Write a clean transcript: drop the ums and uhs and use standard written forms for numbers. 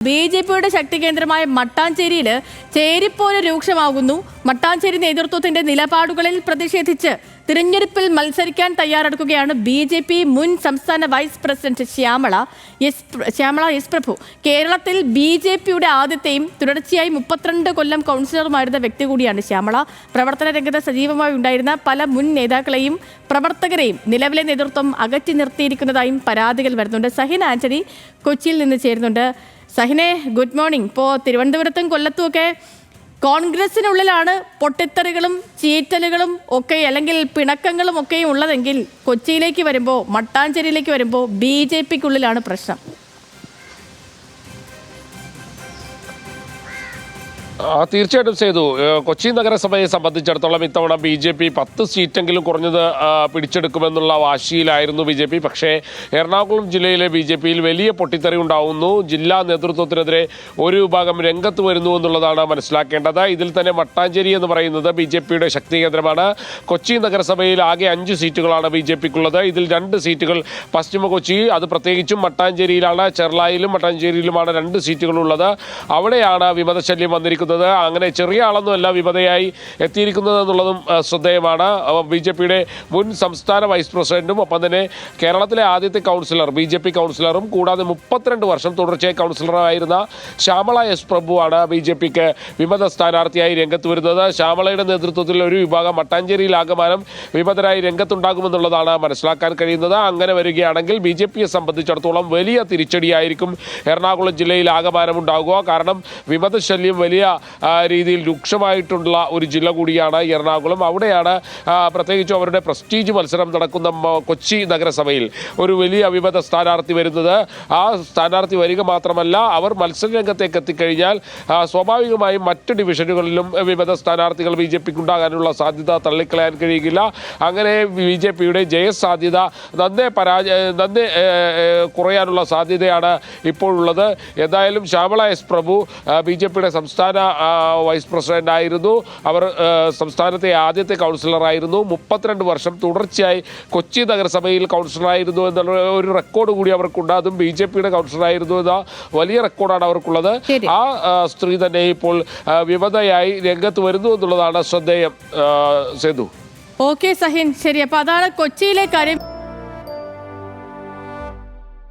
ബി.ജെ.പിയുടെ ശക്തി കേന്ദ്രമായ മട്ടാഞ്ചേരിയിൽ ചേരിപ്പോര് രൂക്ഷമാകുന്നു. മട്ടാഞ്ചേരി നേതൃത്വത്തിന്റെ നിലപാടുകളിൽ പ്രതിഷേധിച്ച് തിരഞ്ഞെടുപ്പിൽ മത്സരിക്കാൻ തയ്യാറെടുക്കുകയാണ് ബി.ജെ.പി മുൻ സംസ്ഥാന വൈസ് പ്രസിഡന്റ് ശ്യാമള എസ് പ്രഭു. കേരളത്തിൽ ബി.ജെ.പിയുടെ ആദ്യത്തെയും തുടർച്ചയായി 32 കൊല്ലം കൗൺസിലറുമായിരുന്ന വ്യക്തി കൂടിയാണ് ശ്യാമള. പ്രവർത്തന രംഗത്ത് സജീവമായി ഉണ്ടായിരുന്ന പല മുൻ നേതാക്കളെയും പ്രവർത്തകരെയും നിലവിലെ നേതൃത്വം അകറ്റി നിർത്തിയിരിക്കുന്നതായും പരാതികൾ വരുന്നുണ്ട്. സഹിൻ ആന്റണി കൊച്ചിയിൽ നിന്ന് ചേരുന്നുണ്ട്. സഹിനെ, ഗുഡ് മോർണിംഗ്. ഇപ്പോൾ തിരുവനന്തപുരത്തും കൊല്ലത്തുമൊക്കെ കോൺഗ്രസിനുള്ളിലാണ് പൊട്ടിത്തെറികളും ചീറ്റലുകളും ഒക്കെ അല്ലെങ്കിൽ പിണക്കങ്ങളും ഒക്കെയും ഉള്ളതെങ്കിൽ കൊച്ചിയിലേക്ക് വരുമ്പോൾ, മട്ടാഞ്ചേരിയിലേക്ക് വരുമ്പോൾ ബി.ജെ.പിക്കുള്ളിലാണ് പ്രശ്നം. തീർച്ചയായിട്ടും ചെയ്തു. കൊച്ചി നഗരസഭയെ സംബന്ധിച്ചിടത്തോളം ഇത്തവണ ബി.ജെ.പി 10 സീറ്റെങ്കിലും കുറഞ്ഞത് പിടിച്ചെടുക്കുമെന്നുള്ള വാശിയിലായിരുന്നു ബി.ജെ.പി. പക്ഷേ എറണാകുളം ജില്ലയിലെ ബി.ജെ.പിയിൽ വലിയ പൊട്ടിത്തെറി ഉണ്ടാവുന്നു. ജില്ലാ നേതൃത്വത്തിനെതിരെ ഒരു വിഭാഗം രംഗത്ത് വരുന്നു എന്നുള്ളതാണ് മനസ്സിലാക്കേണ്ടത്. ഇതിൽ തന്നെ മട്ടാഞ്ചേരി എന്ന് പറയുന്നത് ബി.ജെ.പിയുടെ ശക്തി കേന്ദ്രമാണ്. കൊച്ചി നഗരസഭയിൽ ആകെ 5 സീറ്റുകളാണ് ബി.ജെ.പിക്കുള്ളത്. ഇതിൽ 2 സീറ്റുകൾ പശ്ചിമ കൊച്ചി, അത് പ്രത്യേകിച്ചും മട്ടാഞ്ചേരിയിലാണ്. ചെർളായിലും മട്ടാഞ്ചേരിയിലുമാണ് 2 സീറ്റുകളുള്ളത്. അവിടെയാണ് വിമതശല്യം വന്നിരിക്കുന്നത്. അങ്ങനെ ചെറിയ ആളൊന്നുമല്ല വിമതയായി എത്തിയിരിക്കുന്നത് എന്നുള്ളതും ശ്രദ്ധേയമാണ്. ബി.ജെ.പിയുടെ മുൻ സംസ്ഥാന വൈസ് പ്രസിഡന്റും ഒപ്പം തന്നെ കേരളത്തിലെ ആദ്യത്തെ കൗൺസിലർ, ബി.ജെ.പി കൗൺസിലറും കൂടാതെ 32 വർഷം തുടർച്ചയായി കൗൺസിലറായിരുന്ന ശ്യാമള എസ് പ്രഭുവാണ് ബി.ജെ.പിക്ക് വിമത സ്ഥാനാർത്ഥിയായി രംഗത്ത് വരുന്നത്. ശ്യാമളയുടെ നേതൃത്വത്തിൽ ഒരു വിഭാഗം മട്ടാഞ്ചേരിയിൽ ആകമാനം വിമതരായി രംഗത്തുണ്ടാകുമെന്നുള്ളതാണ് മനസ്സിലാക്കാൻ കഴിയുന്നത്. അങ്ങനെ വരികയാണെങ്കിൽ ബി.ജെ.പിയെ സംബന്ധിച്ചിടത്തോളം വലിയ തിരിച്ചടിയായിരിക്കും എറണാകുളം ജില്ലയിൽ ആകമാനം ഉണ്ടാകുക. കാരണം വിമതശല്യം വലിയ രീതിയിൽ രൂക്ഷമായിട്ടുള്ള ഒരു ജില്ല കൂടിയാണ് എറണാകുളം. അവിടെയാണ് പ്രത്യേകിച്ചും അവരുടെ പ്രസ്റ്റീജ് മത്സരം നടക്കുന്ന കൊച്ചി നഗരസഭയിൽ ഒരു വലിയ വിമത സ്ഥാനാർത്ഥി വരുന്നത്. ആ സ്ഥാനാർത്ഥി വരിക മാത്രമല്ല, അവർ മത്സരരംഗത്തേക്ക് എത്തിക്കഴിഞ്ഞാൽ സ്വാഭാവികമായും മറ്റ് ഡിവിഷനുകളിലും വിമത സ്ഥാനാർത്ഥികൾ ബി.ജെ.പിക്ക് ഉണ്ടാകാനുള്ള സാധ്യത തള്ളിക്കളയാൻ കഴിയില്ല. അങ്ങനെ ബി.ജെ.പിയുടെ ജയസാധ്യത നന്നേ കുറയാനുള്ള സാധ്യതയാണ് ഇപ്പോഴുള്ളത്. എന്തായാലും ശ്യാമള എസ് പ്രഭു ബി.ജെ.പിയുടെ സംസ്ഥാന വൈസ് പ്രസിഡന്റ് ആയിരുന്നു. അവർ സംസ്ഥാനത്തെ ആദ്യത്തെ കൗൺസിലറായിരുന്നു. 32 വർഷം തുടർച്ചയായി കൊച്ചി നഗരസഭയിൽ കൗൺസിലറായിരുന്നു എന്നുള്ള ഒരു റെക്കോർഡ് കൂടി അവർക്കുണ്ട്. അതും ബി.ജെ.പിയുടെ കൗൺസിലറായിരുന്നു എന്ന വലിയ റെക്കോർഡാണ് അവർക്കുള്ളത്. ആ സ്ത്രീ തന്നെ ഇപ്പോൾ വിമതയായി രംഗത്ത് വരുന്നു എന്നുള്ളതാണ് ശ്രദ്ധേയം. സേതു. ഓക്കെ സഹിൻ, ശരി. അപ്പൊ അതാണ് കൊച്ചിയിലെ കാര്യം.